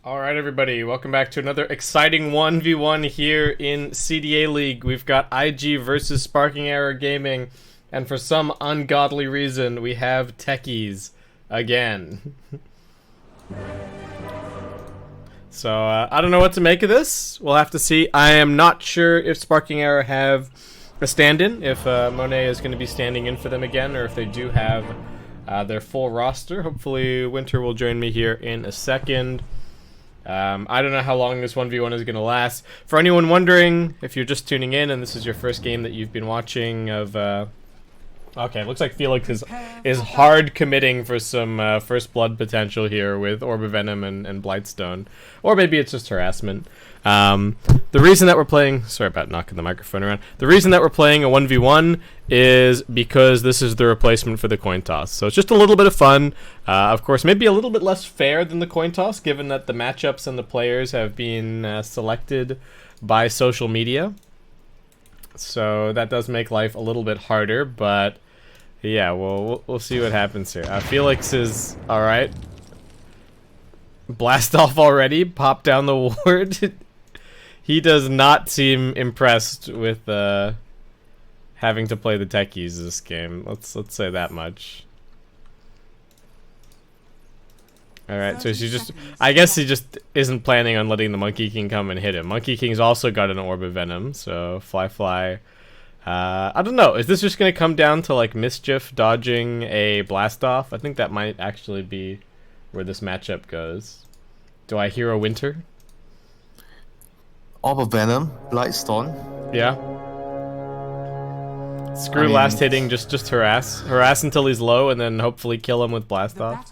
Alright everybody, welcome back to another exciting 1v1 here in CDA League. We've got IG versus Sparking Error Gaming, and for some ungodly reason, we have techies again. So, I don't know what to make of this. We'll have to see. I am not sure if Sparking Error have a stand-in, if Monet is going to be standing in for them again, or if they do have their full roster. Hopefully Winter will join me here in a second. I don't know how long this 1v1 is going to last. For anyone wondering, if you're just tuning in and this is your first game that you've been watching of... Okay, looks like Felix is hard committing for some first blood potential here with Orb of Venom and Blightstone. Or maybe it's just harassment. The reason that we're playing... Sorry about knocking the microphone around. The reason that we're playing a 1v1 is because this is the replacement for the coin toss. So it's just a little bit of fun. Of course, maybe a little bit less fair than the coin toss, given that the matchups and the players have been selected by social media. So that does make life a little bit harder, but yeah, we'll see what happens here. Felix is alright. Blast off already, pop down the ward. He does not seem impressed with having to play the techies this game. Let's say that much. Alright, so I guess he just isn't planning on letting the Monkey King come and hit him. Monkey King's also got an Orb of Venom, so Fly. I don't know, is this just gonna come down to like Mischief dodging a blast off? I think that might actually be where this matchup goes. Do I hero Winter? Orb of Venom, Blightstone. Yeah. Screw last hitting, just harass. Harass until he's low and then hopefully kill him with blast off.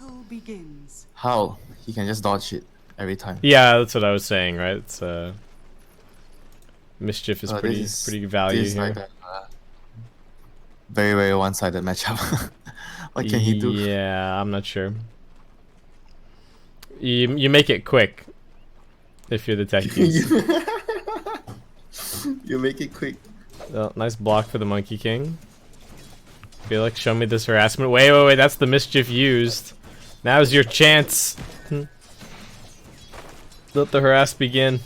How? He can just dodge it every time. Yeah, that's what I was saying, right? It's Mischief is pretty value this is here. like a very one-sided matchup. What can he do? Yeah, I'm not sure. You make it quick if you're the techies. You make it quick. Well, nice block for the Monkey King. Felix, show me this harassment. Wait, that's the Mischief used. Now's your chance. Let the harass begin.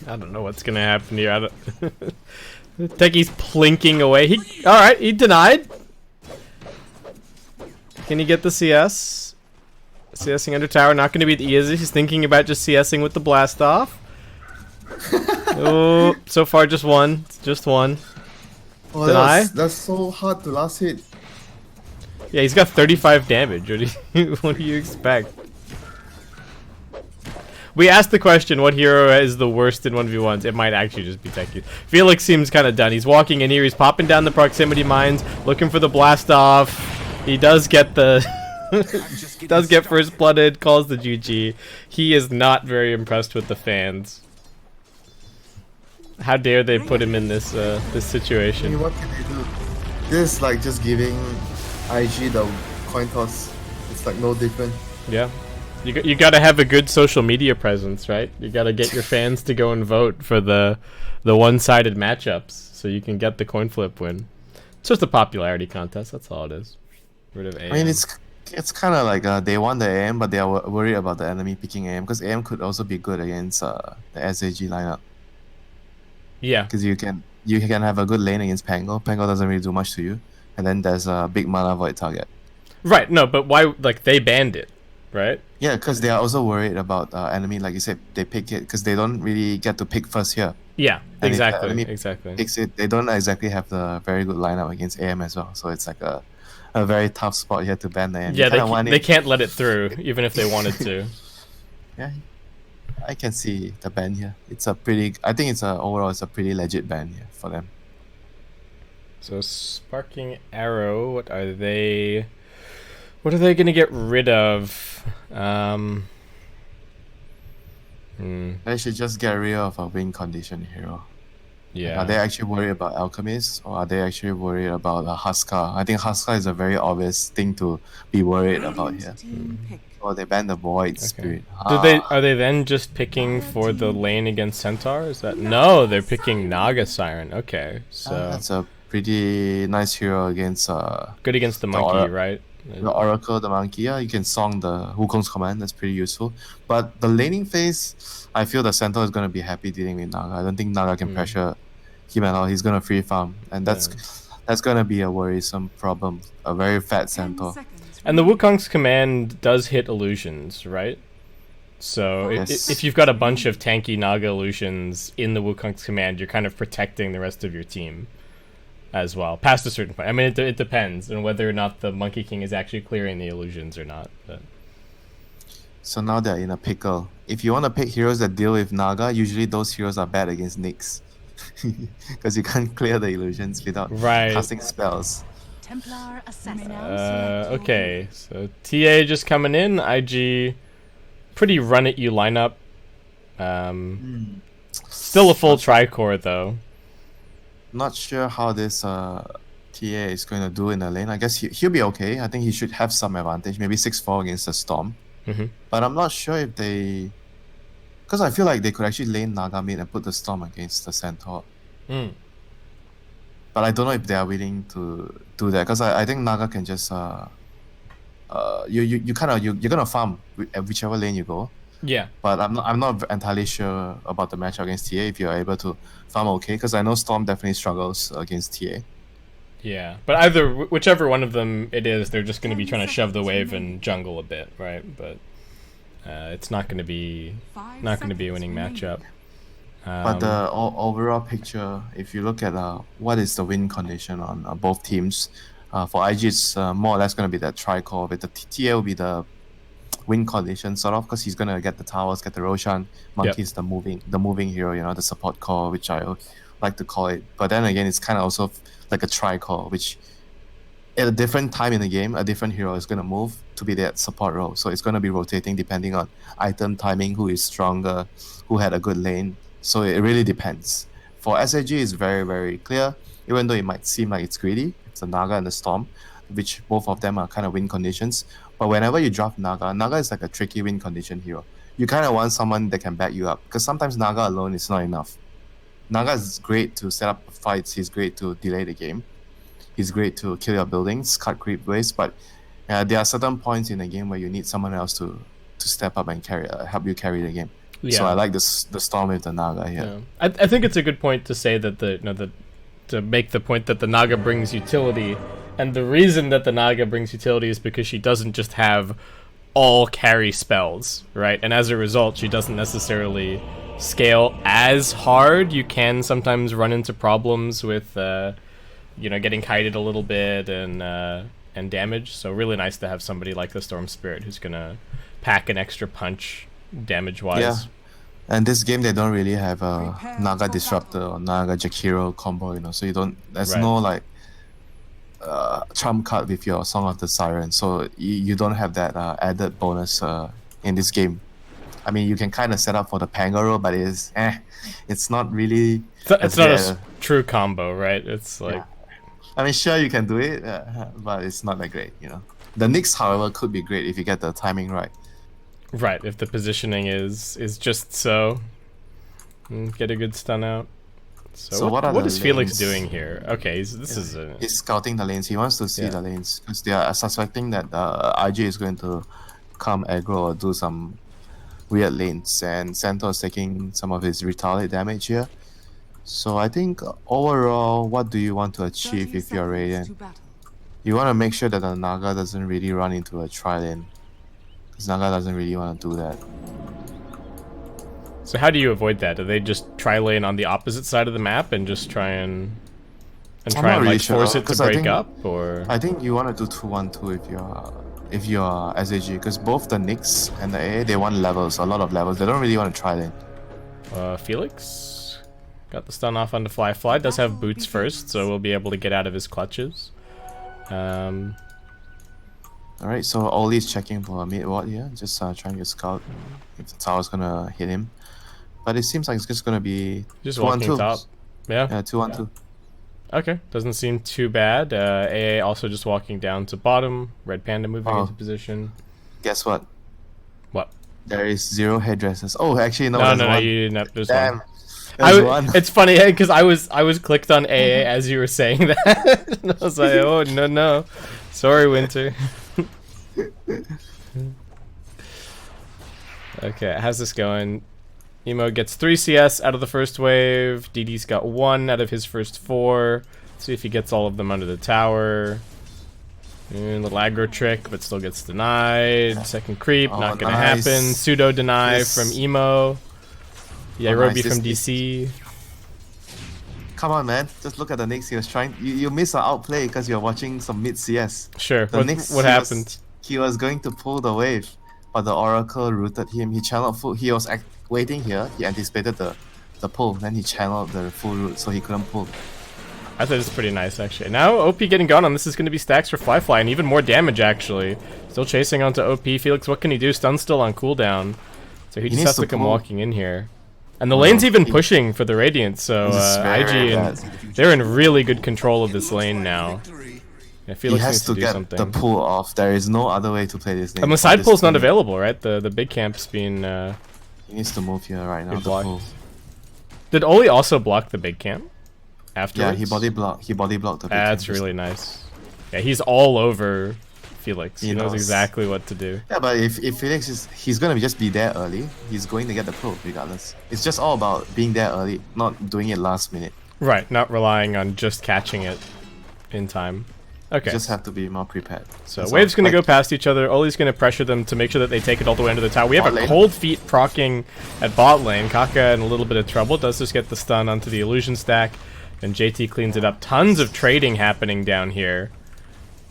I don't know what's gonna happen here. I don't Techie's plinking away. Alright, he denied. Can he get the CS? CSing under tower, not gonna be easy. He's thinking about just CSing with the blast off. Oh, so far just one. Just one. Oh, Deny? that's so hard to last hit. Yeah, he's got 35 damage. What do you expect? We asked the question, what hero is the worst in 1v1s? It might actually just be Techie. Felix seems kind of done. He's walking in here. He's popping down the proximity mines, looking for the blast off. He does get the... does get first blooded, calls the GG. He is not very impressed with the fans. How dare they put him in this this situation? I mean, what can they do? This is like just giving IG the coin toss. It's like no different. Yeah. You gotta have a good social media presence, right? You gotta get your fans to go and vote for the one-sided matchups so you can get the coin flip win. It's just a popularity contest, that's all it is. Rid of AM. I mean, it's kind of like they want the AM, but they are worried about the enemy picking AM, because AM could also be good against the SAG lineup. Yeah. Because you can have a good lane against Pango. Pango doesn't really do much to you, and then there's a big mana void target. Right, no, but why, like, they banned it, right? Yeah, because they are also worried about enemy, like you said, they pick it, because they don't really get to pick first here. Yeah, And if the exactly, enemy exactly. picks it, they don't exactly have the very good lineup against AM as well, so it's like a very tough spot here to ban the AM. Yeah, they can't let it through, even if they wanted to. Yeah, I can see the ban here. It's a pretty, I think overall it's a pretty legit ban here for them. So, Sparking Arrow, what are they gonna get rid of? They should just get rid of a win condition hero. Yeah. Are they actually worried about Alchemist, or are they actually worried about a Huskar? I think Huskar is a very obvious thing to be worried about here. Or they ban the Void Spirit. Are they then just picking for the lane against Centaur? Is that no? They're picking Naga Siren. Okay, so that's a pretty nice hero against good against the monkey, right? The Oracle, the Monkey, yeah, you can song the Wukong's command, that's pretty useful. But the laning phase, I feel the Centaur is going to be happy dealing with Naga. I don't think Naga can pressure him at all. He's going to free farm. And that's going to be a worrisome problem. A very fat Centaur. And the Wukong's command does hit illusions, right? So if you've got a bunch of tanky Naga illusions in the Wukong's command, you're kind of protecting the rest of your team as well, past a certain point. I mean, it depends on whether or not the Monkey King is actually clearing the illusions or not. But. So now they're in a pickle. If you want to pick heroes that deal with Naga, usually those heroes are bad against Nyx. Because you can't clear the illusions without casting spells. Okay, so TA just coming in. IG, pretty run-at-you lineup. Still a full tri-core, though. Not sure how this TA is going to do in the lane. I guess he'll be okay. I think he should have some advantage. Maybe 6-4 against the Storm. But I'm not sure if they... Because I feel like they could actually lane Naga mid and put the Storm against the Centaur. But I don't know if they are willing to do that. Because I think Naga can just... you're gonna farm whichever lane you go. Yeah. But I'm not entirely sure about the match against TA if you're able to farm okay, because I know Storm definitely struggles against TA. Yeah, but whichever one of them it is, they're just going to be trying to shove the wave and jungle a bit, right? But it's not going to be a winning matchup. But the overall picture, if you look at what is the win condition on both teams, for IG it's more or less going to be that tri-core. With the TA will be the win condition sort of, because he's going to get the towers, get the Roshan. Monkey's the moving hero, the support core, which I like to call it. But then again, it's kind of also like a tri-core, which at a different time in the game, a different hero is going to move to be that support role. So it's going to be rotating depending on item timing, who is stronger, who had a good lane. So it really depends. For SAG, it's very, very clear, even though it might seem like it's greedy. It's the Naga and the Storm, which both of them are kind of win conditions. But whenever you draft Naga is like a tricky win condition hero. You kind of want someone that can back you up, because sometimes Naga alone is not enough. Naga is great to set up fights, he's great to delay the game, he's great to kill your buildings, cut creep waves, but there are certain points in the game where you need someone else to step up and help you carry the game. Yeah. So I like the Storm with the Naga here. Yeah. I think it's a good point to say that to make the point that the Naga brings utility. And the reason that the Naga brings utility is because she doesn't just have all carry spells, right? And as a result, she doesn't necessarily scale as hard. You can sometimes run into problems with, getting kited a little bit and damage. So really nice to have somebody like the Storm Spirit who's gonna pack an extra punch damage-wise. Yeah. And this game, they don't really have a Naga Disruptor or Naga Jakiro combo, so you don't... There's no, like... trump card with your Song of the Siren, so you don't have that added bonus in this game. I mean, you can kind of set up for the Pangoro, but it's not really... It's not a true combo, right? It's like... Yeah. I mean, sure, you can do it, but it's not that great, The Nyx, however, could be great if you get the timing right. Right, if the positioning is just so. Get a good stun out. So what is Felix doing here? Okay, he's scouting the lanes. He wants to see the lanes because they are suspecting that IG is going to come aggro or do some weird lanes, and Centaur is taking some of his retaliate damage here. So I think overall, what do you want to achieve if you're Radiant? You want to make sure that the Naga doesn't really run into a tri-lane, because Naga doesn't really want to do that. So how do you avoid that? Do they just tri-lane on the opposite side of the map and just try and force it to break up, or? I think you want to do 2-1-2 if you're SAG, because both the Nyx and the AA, they want levels, a lot of levels. They don't really want to tri-lane. Felix got the stun off on the Fly. Fly does have boots first, so we'll be able to get out of his clutches. Alright, so Oli's checking for a mid ward here, just trying to scout if the tower's gonna hit him. But it seems like it's just gonna be just walking top. Yeah, 2-1-2. Okay, doesn't seem too bad. AA also just walking down to bottom. Red Panda moving into position. Guess what? What? There is 0 headdresses. Oh, actually no. No, you didn't have. There's Damn. one. It's funny because I was clicked on AA as you were saying that. And I was like, oh no, sorry, Winter. Okay, how's this going? Emo gets 3 CS out of the first wave. DD's got 1 out of his first 4. Let's see if he gets all of them under the tower. Little aggro trick, but still gets denied. Second creep, not gonna happen. Pseudo deny from Emo. Yarobi from DC. Come on, man. Just look at the Nyx. He was trying. You miss an outplay because you're watching some mid CS. Sure. What happened? He was going to pull the wave, but the Oracle routed him. He channeled full. He was waiting here. He anticipated the pull. Then he channeled the full route, so he couldn't pull. I thought it was pretty nice, actually. Now OP getting gone on this is going to be stacks for Fly and even more damage, actually. Still chasing onto OP. Felix, what can he do? Stun's still on cooldown. So he just has to come walking in here. And the lane's even pushing for the Radiant, so IG, they're in really good control of this lane now. Yeah, Felix he has needs to do get something. the pull off. There is no other way to play this lane. And the side pull's not available, right? The big camp's being... he needs to move here right now. The pull. Did Oli also block the big camp? Afterwards? Yeah, he body blocked the big camp. That's really nice. Yeah, he's all over Felix. He knows exactly what to do. Yeah, but if Felix he's gonna just be there early, he's going to get the pull regardless. It's just all about being there early, not doing it last minute. Right, not relying on just catching it in time. Okay. You just have to be more prepared. So wave's gonna go past each other. Oli's gonna pressure them to make sure that they take it all the way into the tower. We have a cold feet procking at bot lane. Kaka in a little bit of trouble. Does just get the stun onto the illusion stack. And JT cleans it up. Tons of trading happening down here.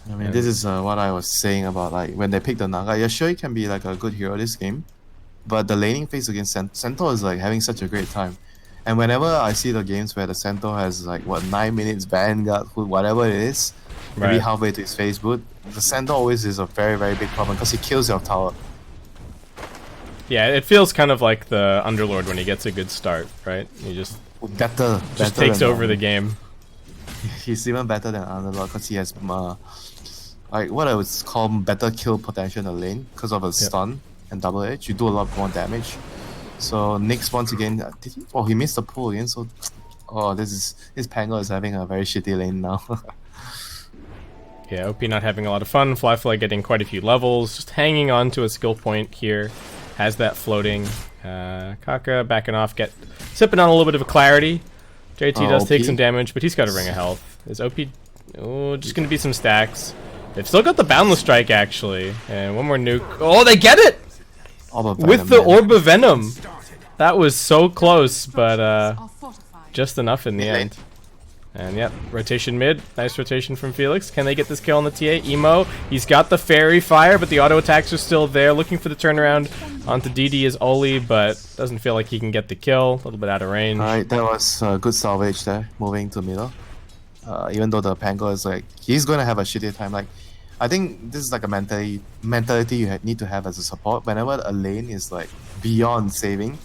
I mean, this is what I was saying about like when they pick the Naga. Yeah, sure, he can be like a good hero this game, but the laning phase against Centaur is like having such a great time. And whenever I see the games where the Centaur has like 9 minutes Vanguard food, whatever it is, maybe halfway to his phase boot, the Centaur always is a very big problem because he kills your tower. Yeah, it feels kind of like the Underlord when he gets a good start, right? He just takes over the game. He's even better than Underlord because he has like what I would call better kill potential in the lane because of a stun and double edge. You do a lot more damage. So Nyx once again, he missed the pull again. So this Pango is having a very shitty lane now. Yeah, OP not having a lot of fun. Fly getting quite a few levels, just hanging on to a skill point here. Has that floating. Kaka backing off, sipping on a little bit of a clarity. JT does take some damage, but he's got a ring of health. Is OP just gonna be some stacks. They've still got the Boundless Strike, actually. And one more nuke. Oh, they get it! With the Orb of Venom. That was so close, but just enough in the end. And yep, rotation mid. Nice rotation from Felix. Can they get this kill on the TA? Emo, he's got the Fairy Fire, but the auto attacks are still there. Looking for the turnaround onto DD is Oli, but doesn't feel like he can get the kill. A little bit out of range. Alright, that was good salvage there, moving to middle. Even though the Pango is like, he's going to have a shitty time. Like, I think this is like a mentality you need to have as a support. Whenever a lane is like beyond saving,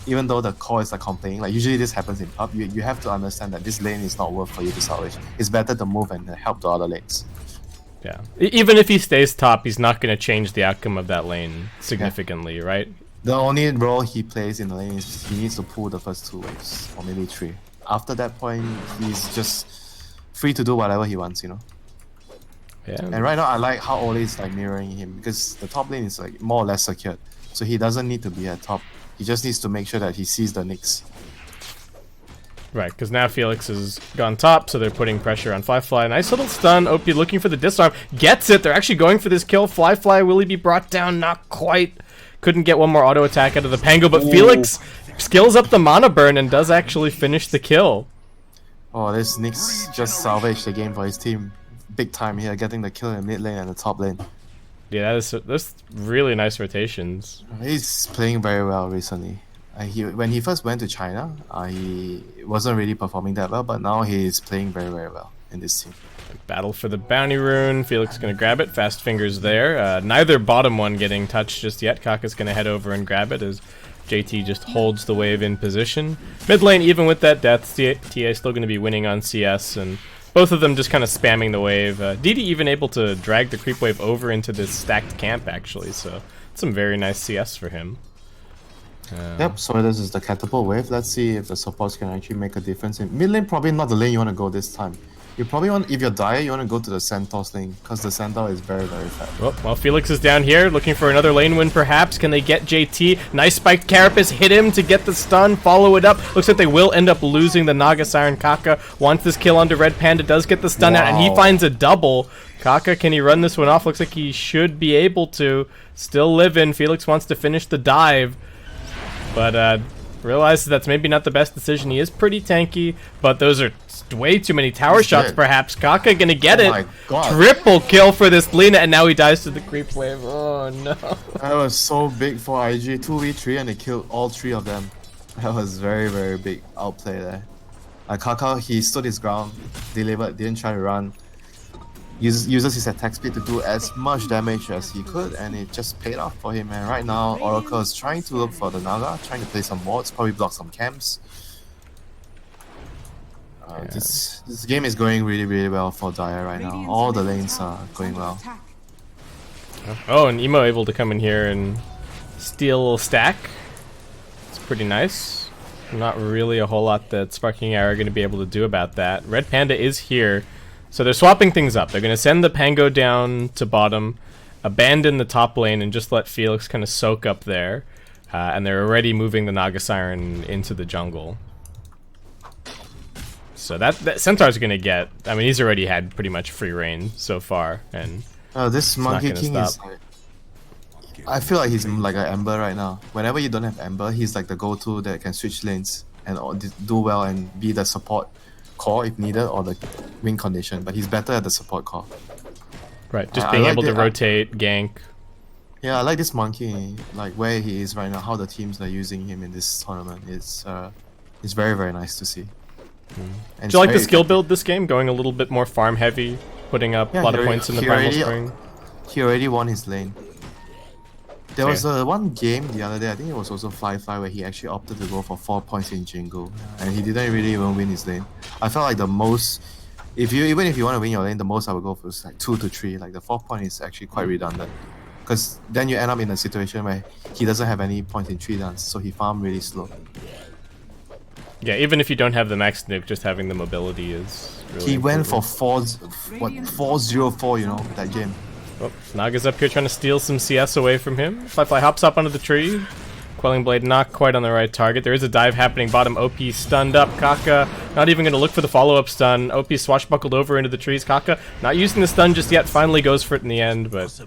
even though the core is like complaining, like usually this happens in pub, you have to understand that this lane is not worth for you to salvage. It's better to move and help the other lanes. Yeah. Even if he stays top, he's not going to change the outcome of that lane significantly, right? The only role he plays in the lane is he needs to pull the first 2 waves, or maybe 3. After that point, he's just free to do whatever he wants, you know? Yeah. And right now, I like how Oli is like mirroring him, because the top lane is like more or less secured. So he doesn't need to be at top. He just needs to make sure that he sees the Nyx. Right, because now Felix has gone top, so they're putting pressure on Fly. Nice little stun. OP looking for the disarm. Gets it. They're actually going for this kill. Fly, will he be brought down? Not quite. Couldn't get one more auto attack out of the Pango, but Felix skills up the mana burn and does actually finish the kill. Oh, this Nyx just salvaged the game for his team. Big time here, getting the kill in mid lane and the top lane. Yeah, that's really nice rotations. He's playing very well recently. When he first went to China, he wasn't really performing that well, but now he's playing very well in this team. Battle for the bounty rune. Felix gonna grab it. Fast fingers there. Neither bottom one getting touched just yet. Kaka's gonna head over and grab it as JT just holds the wave in position. Mid lane, even with that death, TA still gonna be winning on CS, and both of them just kind of spamming the wave. DD even able to drag the creep wave over into this stacked camp, actually, so some very nice CS for him. Yep, so this is the catapult wave. Let's see if the supports can actually make a difference. In mid lane, probably not the lane you want to go this time. You probably want, if you're Dire, you want to go to the Centaur's lane, because the Centaur is very, very fast. Well, Felix is down here, looking for another lane win perhaps. Can they get JT? Nice spiked Carapace, hit him to get the stun, follow it up. Looks like they will end up losing the Naga Siren. Kaka wants this kill onto Red Panda, does get the stun out, and he finds a double. Kaka, can he run this one off? Looks like he should be able to. Still living. Felix wants to finish the dive, but realizes that's maybe not the best decision. He is pretty tanky, but those are way too many tower shots perhaps. Kaka gonna get it. Triple kill for this Lina, and now he dies to the creep wave. Oh no. That was so big for IG. 2v3 and they killed all 3 of them. That was very, very big outplay there. Kaka, he stood his ground, delivered, didn't try to run. Uses his attack speed to do as much damage as he could, and it just paid off for him. And right now, Oracle is trying to look for the Naga, trying to play some wards, probably block some camps. This game is going really, really well for Dire right now. All the lanes are going well. Oh, and Emo able to come in here and steal a little stack. It's pretty nice. Not really a whole lot that Sparking Arrow are going to be able to do about that. Red Panda is here. So they're swapping things up. They're going to send the Pango down to bottom, abandon the top lane, and just let Felix kind of soak up there. And they're already moving the Naga Siren into the jungle. So that Centaur's going to get... I mean, he's already had pretty much free reign so far. And this Monkey King is... I feel like he's like an Ember right now. Whenever you don't have Ember, he's like the go-to that can switch lanes and do well and be the support core if needed, or the win condition, but he's better at the support core. Right, just being able to rotate, gank. Yeah, I like this Monkey, like where he is right now, how the teams are using him in this tournament. It's very, very nice to see. Do you like the skill build this game, going a little bit more farm heavy, putting up a lot of points in the Primal Spring? He already won his lane. There was one game the other day, I think it was also Fly, where he actually opted to go for 4 points in Jingle, and he didn't really even win his lane. I felt like the most, even if you want to win your lane, the most I would go for is like 2 to 3. Like the 4th point is actually quite redundant, because then you end up in a situation where he doesn't have any point in 3 dance, so he farm really slow. Yeah, even if you don't have the max nuke, just having the mobility is really He went for 4-0-4, you know, that game. Oh, Naga's up here trying to steal some CS away from him. Fly hops up onto the tree. Quelling Blade not quite on the right target. There is a dive happening bottom. OP stunned up. Kaka not even going to look for the follow-up stun. OP swashbuckled over into the trees. Kaka not using the stun just yet. Finally goes for it in the end, but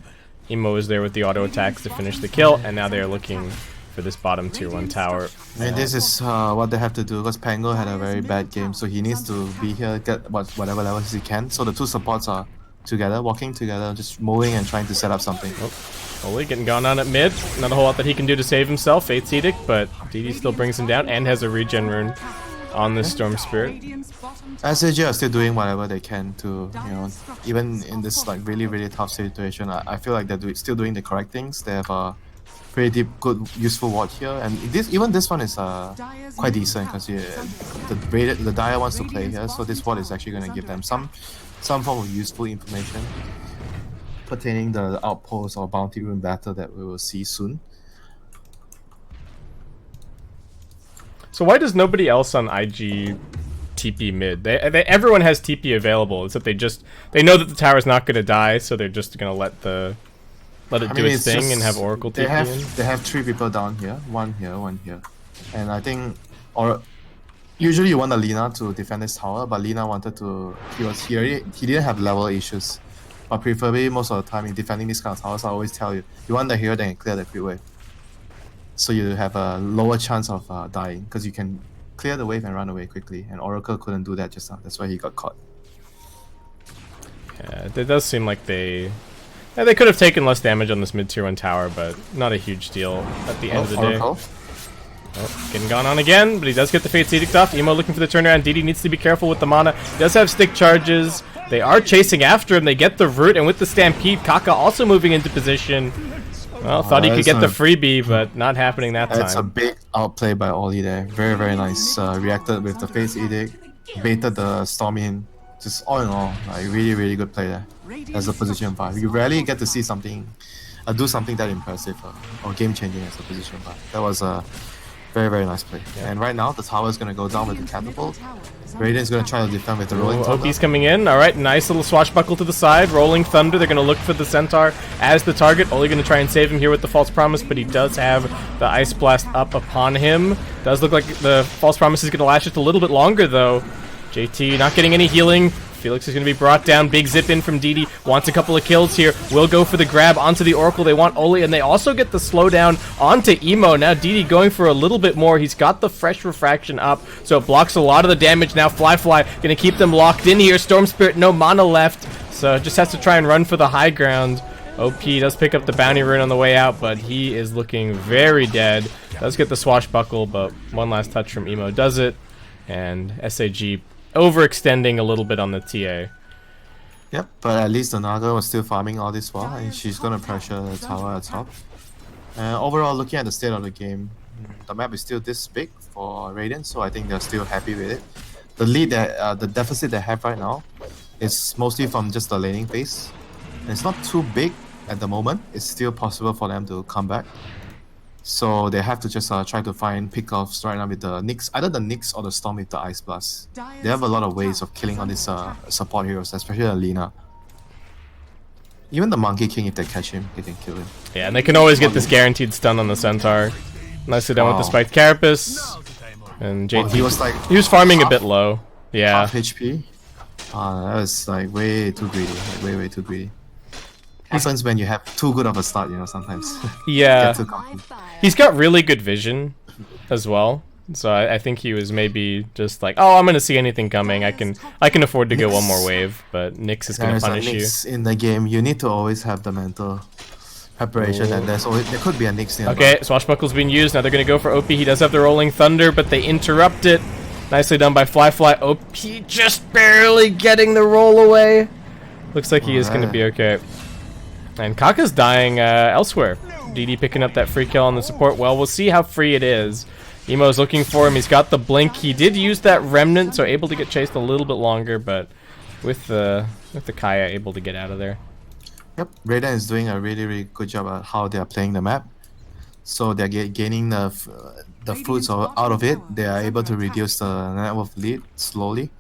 Emo is there with the auto attacks to finish the kill, and now they are looking for this bottom tier 1 tower. I mean, this is what they have to do, because Pango had a very bad game, so he needs to be here, get whatever levels he can. So the 2 supports are together, walking together, just mowing and trying to set up something. Oli getting gone on at mid. Not a whole lot that he can do to save himself. Fate's Edict, but DD still brings him down and has a regen rune on this Storm Spirit. SAG are still doing whatever they can to, you know, even in this like really, really tough situation, I feel like they're still doing the correct things. They have a pretty good, useful ward here, and even this one is quite decent, because the Dire wants to play here, so this ward is actually going to give them some form of useful information pertaining the outpost or bounty rune battle that we will see soon. So why does nobody else on IG TP mid? Everyone has TP available, except they know that the tower's not going to die, so they're just going to let it do its thing and have Oracle TP in. They have 3 people down here, 1 here, 1 here, and I think usually you want a Lina to defend this tower, but Lina wanted to... He didn't have level issues. But preferably, most of the time in defending these kind of towers, I always tell you, you want the hero that can clear the creep wave. So you have a lower chance of dying, because you can clear the wave and run away quickly. And Oracle couldn't do that just now. That's why he got caught. Yeah, it does seem like they could have taken less damage on this mid tier 1 tower, but not a huge deal at the end of the day. Oh, getting gone on again, but he does get the Fate's Edict off. Emo looking for the turnaround. DD needs to be careful with the mana. He does have stick charges. They are chasing after him. They get the root, and with the Stampede, Kaka also moving into position. Well, thought he could get the freebie, but not happening that time. That's a big outplay by Oli there. Very, very nice. Reacted with the Fate's Edict, baited the Storm in. Just all in all, like really, really good play there. As a position 5. You rarely get to see something, do something that impressive or game changing as a position 5. That was Very, very nice play. Yeah. And right now, the tower is going to go down with the catapult. Radiant's going to try to defend with the rolling thunder. OP's coming in. Alright, nice little swashbuckle to the side. Rolling thunder. They're going to look for the centaur as the target. Only going to try and save him here with the false promise, but he does have the ice blast up upon him. Does look like the false promise is going to last just a little bit longer, though. JT not getting any healing. Felix is going to be brought down. Big zip in from DD. Wants a couple of kills here. Will go for the grab onto the Oracle. They want Oli, and they also get the slowdown onto Emo. Now DD going for a little bit more. He's got the fresh refraction up, so it blocks a lot of the damage. Now Fly going to keep them locked in here. Storm Spirit, no mana left, so just has to try and run for the high ground. OP does pick up the bounty rune on the way out, but he is looking very dead. Does get the swashbuckle, but one last touch from Emo does it. And SAG overextending a little bit on the TA. Yep, but at least the Naga was still farming all this while, and she's gonna pressure the tower at top. Overall, looking at the state of the game, the map is still this big for Radiant, so I think they're still happy with it. The lead that the deficit they have right now is mostly from just the laning phase. And it's not too big at the moment. It's still possible for them to come back. So they have to just try to find pickoffs right now with the Nyx, either the Nyx or the Storm with the Ice Blast. They have a lot of ways of killing all these support heroes, especially Alina. Even the Monkey King, if they catch him, they can kill him. Yeah, and they can always get this guaranteed stun on the Centaur. Nicely done with the Spiked Carapace. And JT, he was farming a bit low. Yeah. Half HP. That was like way too greedy. Like, way too greedy. Happens when you have too good of a start, you know, sometimes. Yeah. He's got really good vision as well. So I think he was maybe just like, oh, I'm gonna see anything coming. I can afford to go one more wave, but Nyx is gonna punish you. In the game, you need to always have the mental preparation, and there could be a Nyx nearby. Okay, Swashbuckle's being used. Now they're gonna go for OP. He does have the Rolling Thunder, but they interrupt it. Nicely done by Fly. OP just barely getting the roll away. Looks like he is gonna be okay. And Kaka's dying elsewhere. DD picking up that free kill on the support. Well, we'll see how free it is. Emo's looking for him. He's got the blink. He did use that remnant, so able to get chased a little bit longer, but with the Kaya able to get out of there. Yep, Radiant is doing a really good job at how they are playing the map. So they're gaining the fruits out of it. They are able to reduce the net worth lead slowly.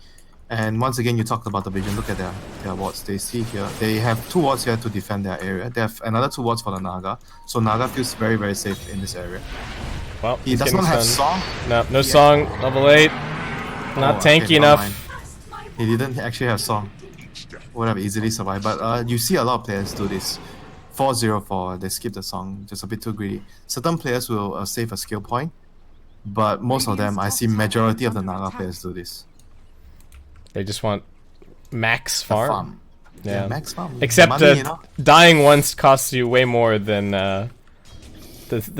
And once again, you talked about the vision. Look at their wards. They see here. They have 2 wards here to defend their area. They have another 2 wards for the Naga. So Naga feels very safe in this area. Well, he does not have song. No song. Level 8. Not tanky enough. He didn't actually have song. Would have easily survived. But you see a lot of players do this. 4-0-4. They skip the song. Just a bit too greedy. Certain players will save a skill point. But most of them, I see majority of the Naga players do this. They just want max farm. Yeah, max farm. Except money, you know? Dying once costs you way more than the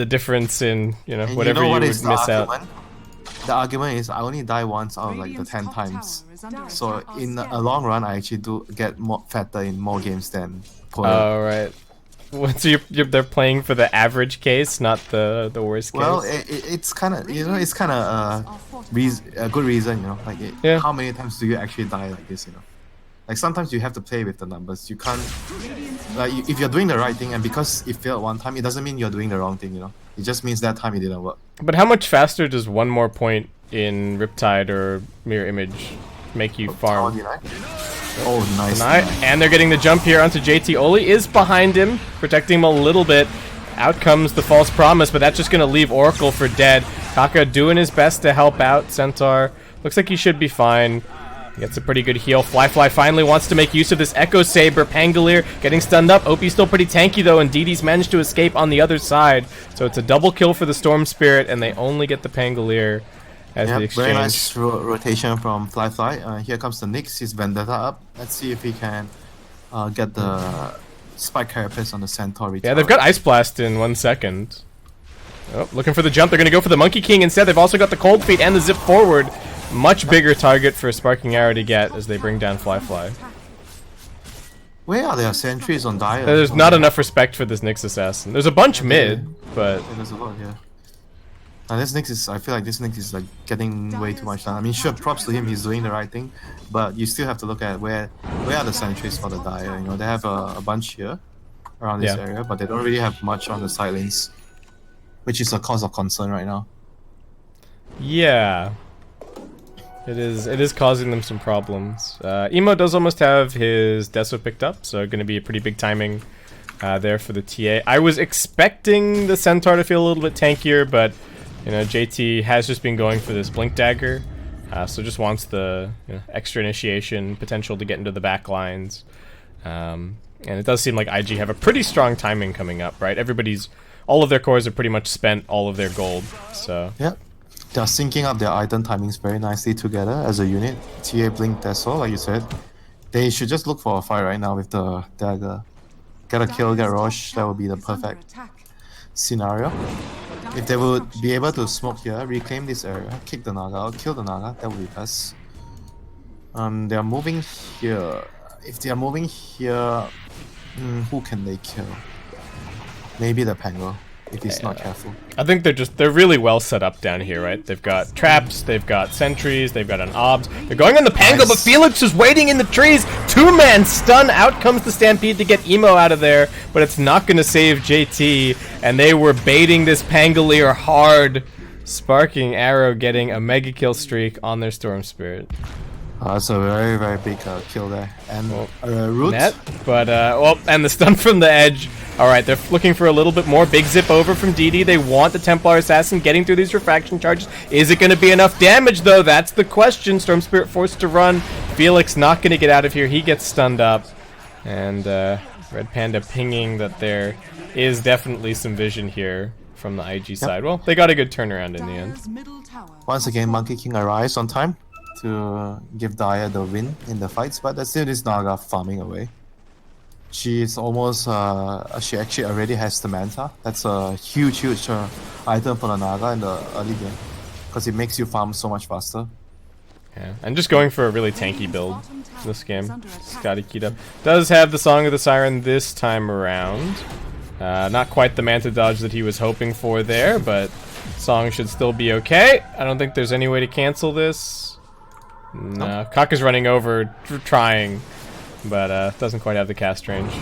difference in whatever you would miss out. The argument is I only die once out of like the 10 times. So in a long run, I actually do get more fatter in more games than poorer. Oh right. So they're playing for the average case, not the worst case. Well, it's kind of a good reason, like how many times do you actually die like this, Like sometimes you have to play with the numbers. You can't if you're doing the right thing, and because it failed one time, it doesn't mean you're doing the wrong thing, It just means that time it didn't work. But how much faster does one more point in Riptide or Mirror Image make you farm? Oh, nice. And they're getting the jump here onto JT. Oli is behind him, protecting him a little bit. Out comes the false promise, but that's just going to leave Oracle for dead. Kaka doing his best to help out Centaur. Looks like he should be fine. Gets a pretty good heal. Fly finally wants to make use of this Echo Saber. Pangolier getting stunned up. OP's still pretty tanky though, and DD's managed to escape on the other side. So it's a double kill for the Storm Spirit, and they only get the Pangolier as the exchange. Very nice rotation from Fly. Here comes the Nyx. He's Vendetta up. Let's see if he can get the Spike Carapace on the Centaur. Yeah, they've got Ice Blast in 1 second. Oh, looking for the jump. They're going to go for the Monkey King instead. They've also got the Cold Feet and the Zip Forward. Much bigger target for Sparking Arrow to get as they bring down Fly. Where are their sentries on Dire? There's not enough respect for this Nyx Assassin. There's a bunch mid, but... Yeah, there's a lot, yeah. This Nyx is, I feel like this Nyx is like getting way too much done. I mean, sure, props to him, he's doing the right thing, but you still have to look at where are the sentries for the Dire. They have a bunch here around this area, but they don't really have much on the side lanes, which is a cause of concern right now. Yeah. It is causing them some problems. Emo does almost have his Deso picked up, so going to be a pretty big timing there for the TA. I was expecting the Centaur to feel a little bit tankier, but you know, JT has just been going for this Blink Dagger, so just wants the extra initiation potential to get into the back lines. And it does seem like IG have a pretty strong timing coming up, right? All of their cores are pretty much spent all of their gold, so... Yep. They're syncing up their item timings very nicely together as a unit. TA Blink Deso, like you said. They should just look for a fight right now with the dagger. Get a kill, get Roche, that would be the perfect scenario. If they would be able to smoke here, reclaim this area, kick the Naga out, kill the Naga, that would be best. They are moving here. If they are moving here, who can they kill? Maybe the Pango, if he's not careful. I think they're really well set up down here, right? They've got traps, they've got sentries, they've got an obs. They're going on the Pango, but Felix is waiting in the trees. Two-man stun. Out comes the Stampede to get Emo out of there, but it's not going to save JT. And they were baiting this Pangolier hard. Sparking Arrow getting a mega kill streak on their Storm Spirit. That's a very, very big kill there. And Root. Net, but, and the stun from the edge. Alright, they're looking for a little bit more. Big zip over from DD. They want the Templar Assassin getting through these refraction charges. Is it going to be enough damage, though? That's the question. Storm Spirit forced to run. Felix not going to get out of here. He gets stunned up. And Red Panda pinging that there is definitely some vision here from the IG side. Well, they got a good turnaround in the end. Once again, Monkey King arrives on time to give Daya the win in the fights, but there's still this Naga farming away. She's almost, she actually already has the Manta. That's a huge item for the Naga in the early game, because it makes you farm so much faster. Yeah, and just going for a really tanky build this game. Scotty Kita does have the Song of the Siren this time around. Not quite the Manta dodge that he was hoping for there, but Song should still be okay. I don't think there's any way to cancel this. No, Cock is running over, trying, but doesn't quite have the cast range.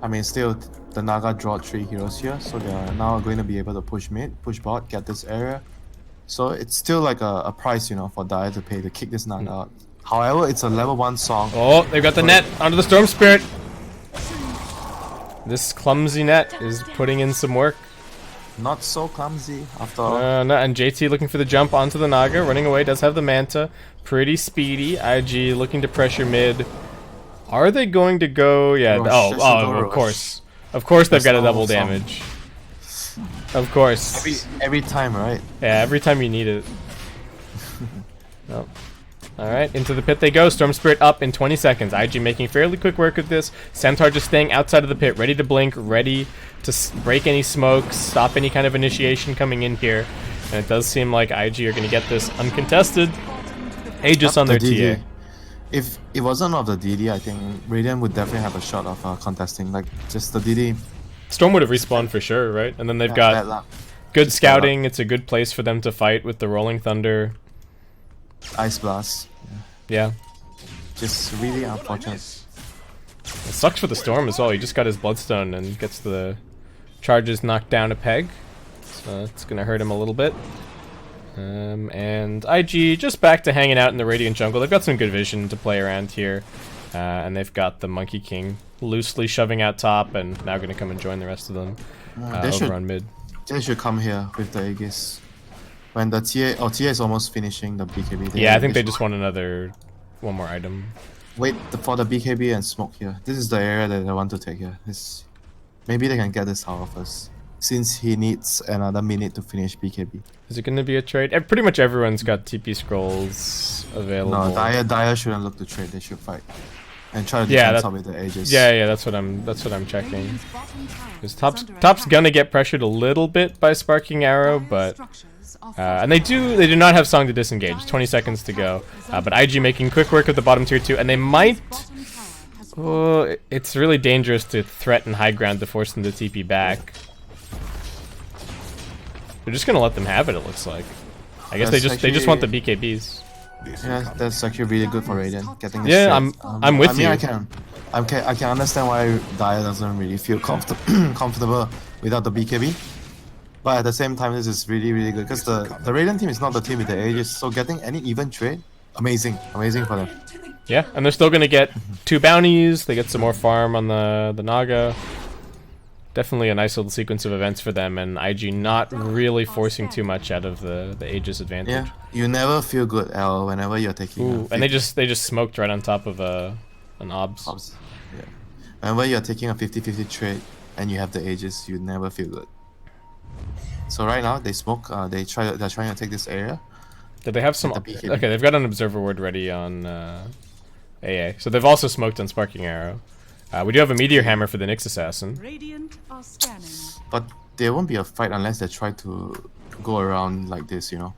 I mean, still, the Naga draw 3 heroes here, so they are now going to be able to push mid, push bot, get this area. So it's still like a price, you know, for Daya to pay to kick this Naga out. However, it's a level 1 Song. Oh, they've got the net onto the Storm Spirit. This clumsy net is putting in some work. Not so clumsy after all. No, and JT looking for the jump onto the Naga, running away, does have the Manta. Pretty speedy. IG looking to pressure mid. Are they going to go? Yeah, Rush, of course. Of course they've got a double damage. Of course. Every time, right? Yeah, every time you need it. Oh. Alright, into the pit they go. Storm Spirit up in 20 seconds. IG making fairly quick work of this. Centaur just staying outside of the pit, ready to blink, ready to break any smokes, stop any kind of initiation coming in here. And it does seem like IG are going to get this uncontested. Aegis on their TA. If it wasn't of the DD, I think Radiant would definitely have a shot of contesting. Like, just the DD. Storm would have respawned for sure, right? And then they've got good scouting. It's a good place for them to fight with the Rolling Thunder. Ice Blast. Yeah. Just really unfortunate. It sucks for the Storm as well. He just got his Bloodstone and gets the charges knocked down a peg. So it's going to hurt him a little bit. And IG just back to hanging out in the Radiant Jungle. They've got some good vision to play around here. And they've got the Monkey King loosely shoving out top and now going to come and join the rest of them over on mid. They should come here with the Aegis. When the TA is almost finishing the BKB. Yeah, I think they just want one more item. Wait for the BKB and smoke here. This is the area that I want to take here. Maybe they can get this tower first, since he needs another minute to finish BKB. Is it going to be a trade? Pretty much everyone's got TP scrolls available. No, Daya shouldn't look to trade. They should fight and try to defend top with the Aegis. Yeah, that's what I'm checking. Because top's gonna get pressured a little bit by Sparking Arrow, but and they do not have Song to disengage. 20 seconds to go. But IG making quick work of the bottom tier 2, and they might. Oh, it's really dangerous to threaten high ground to force them to TP back. They're just gonna let them have it. It looks like. I guess they just want the BKBs. Yeah, that's actually really good for Radiant getting this. Yeah, I'm with you. I can understand why Daya doesn't really feel comfortable without the BKB. But at the same time, this is really, really good because the Radiant team is not the team with the Aegis, so getting any even trade, amazing for them. Yeah, and they're still gonna get 2 bounties. They get some more farm on the Naga. Definitely a nice little sequence of events for them, and IG not really forcing too much out of the Aegis advantage. Yeah, you never feel good, Al, whenever you're taking. Ooh, and they just smoked right on top of an obs. Yeah, whenever you're taking a 50-50 trade and you have the Aegis, you never feel good. So right now they smoke. They're trying to take this area. Did they have some? Okay, they've got an observer ward ready on AA. So they've also smoked on Sparking Arrow. We do have a Meteor Hammer for the Nyx Assassin. But there won't be a fight unless they try to go around like this, you know.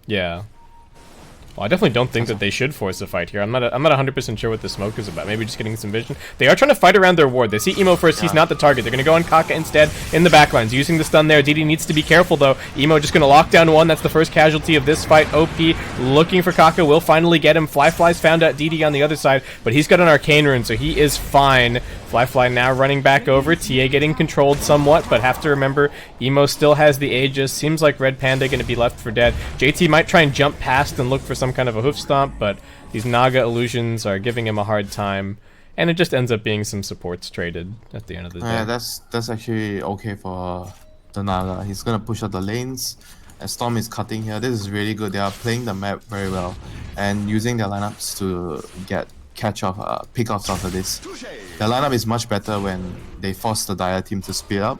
Yeah. Well, I definitely don't think that they should force a fight here. I'm not 100% sure what the smoke is about. Maybe just getting some vision. They are trying to fight around their ward. They see Emo first. Yeah. He's not the target. They're going to go on Kaka instead in the backlines. Using the stun there. DD needs to be careful, though. Emo just going to lock down one. That's the first casualty of this fight. OP looking for Kaka. Will finally get him. Fly's found out DD on the other side, but he's got an Arcane Rune, so he is fine. Fly now running back over. TA getting controlled somewhat, but have to remember, Emo still has the Aegis. Seems like Red Panda going to be left for dead. JT might try and jump past and look for some kind of a hoof stomp, but these Naga illusions are giving him a hard time, and it just ends up being some supports traded at the end of the day. Yeah, that's actually okay for the Naga. He's going to push out the lanes, and Storm is cutting here. This is really good. They are playing the map very well, and using their lineups to get pick-offs after this. The lineup is much better when they force the Dire team to speed up,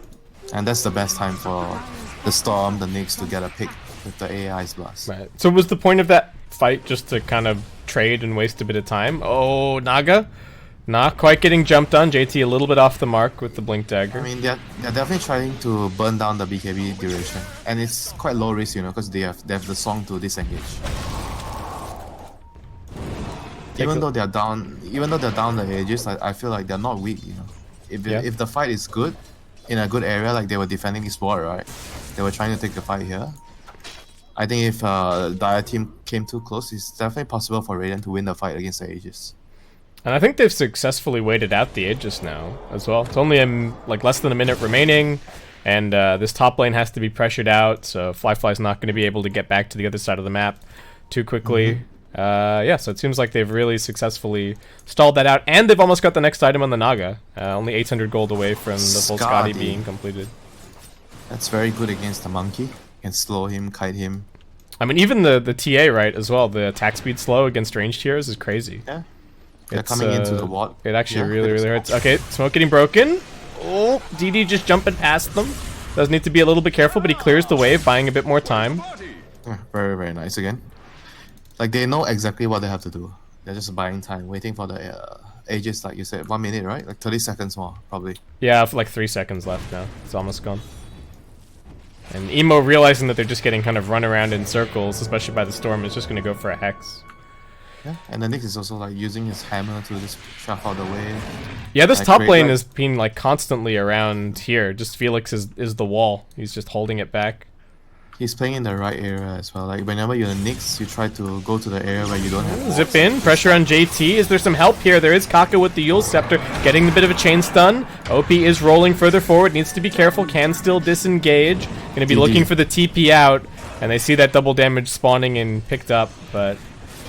and that's the best time for the Storm, the Nyx to get a pick with the AI's blast. Right. So was the point of that fight just to kind of trade and waste a bit of time? Oh, Naga? Not quite getting jumped on. JT a little bit off the mark with the Blink Dagger. I mean, they're definitely trying to burn down the BKB duration, and it's quite low risk, you know, because they have the song to disengage. Even though they're down the Aegis, I feel like they're not weak, you know. If the fight is good, in a good area, like they were defending this ward, right? They were trying to take the fight here. I think if Dire team came too close, it's definitely possible for Radiant to win the fight against the Aegis. And I think they've successfully waited out the Aegis now, as well. It's only like less than a minute remaining, and this top lane has to be pressured out, so Fly's not going to be able to get back to the other side of the map too quickly. Yeah, so it seems like they've really successfully stalled that out, and they've almost got the next item on the Naga. Only 800 gold away from the full Scotty being completed. That's very good against the monkey. You can slow him, kite him. I mean, even the TA, right, as well. The attack speed slow against ranged heroes is crazy. Yeah. They're coming into the ward. It actually really hurts. Okay, smoke getting broken. Oh, DD just jumping past them. Does need to be a little bit careful, but he clears the wave, buying a bit more time. Yeah, very, very nice again. Like, they know exactly what they have to do. They're just buying time, waiting for the Aegis, like you said, 1 minute, right? Like 30 seconds more, probably. Yeah, for like 3 seconds left now. It's almost gone. And Emo, realizing that they're just getting kind of run around in circles, especially by the Storm, is just going to go for a Hex. Yeah, and the Nyx is also like using his hammer to just shove out the way. Yeah, this top lane has been like constantly around here. Just Felix is the wall. He's just holding it back. He's playing in the right area as well. Like whenever you're in Nyx, you try to go to the area where you don't have walls. Zip in, pressure on JT. Is there some help here? There is Kaka with the Yule Scepter, getting a bit of a chain stun. OP is rolling further forward, needs to be careful, can still disengage. Gonna be looking for the TP out, and they see that double damage spawning and picked up, but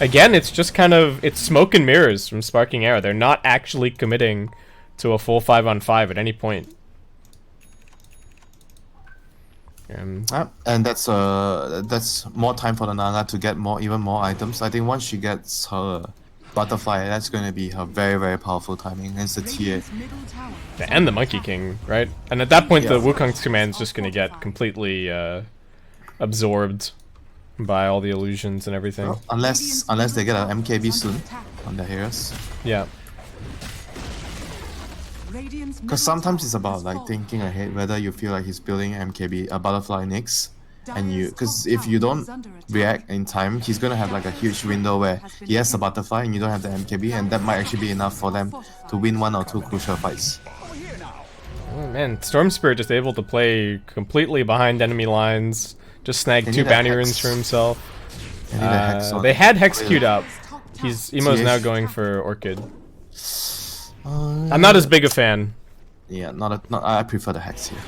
again, it's just kind of, it's smoke and mirrors from Sparking Arrow. They're not actually committing to a full 5-on-5 at any point. And that's more time for the Nana to get even more items. I think once she gets her butterfly, that's going to be her very, very powerful timing against the TA. Yeah, and the Monkey King, right? And at that point, the Wukong's command is just going to get completely absorbed by all the illusions and everything. Well, unless they get an MKB soon on their heroes. Yeah. Because sometimes it's about like thinking ahead whether you feel like he's building MKB, a butterfly Nyx, and because if you don't react in time, he's gonna have like a huge window where he has a butterfly and you don't have the MKB, and that might actually be enough for them to win 1 or 2 crucial fights. Oh man, Storm Spirit just able to play completely behind enemy lines, just snag 2 bounty runes for himself. They had Hex queued up. Emo's now going for Orchid. I'm not as big a fan. Yeah, I prefer the Hex here.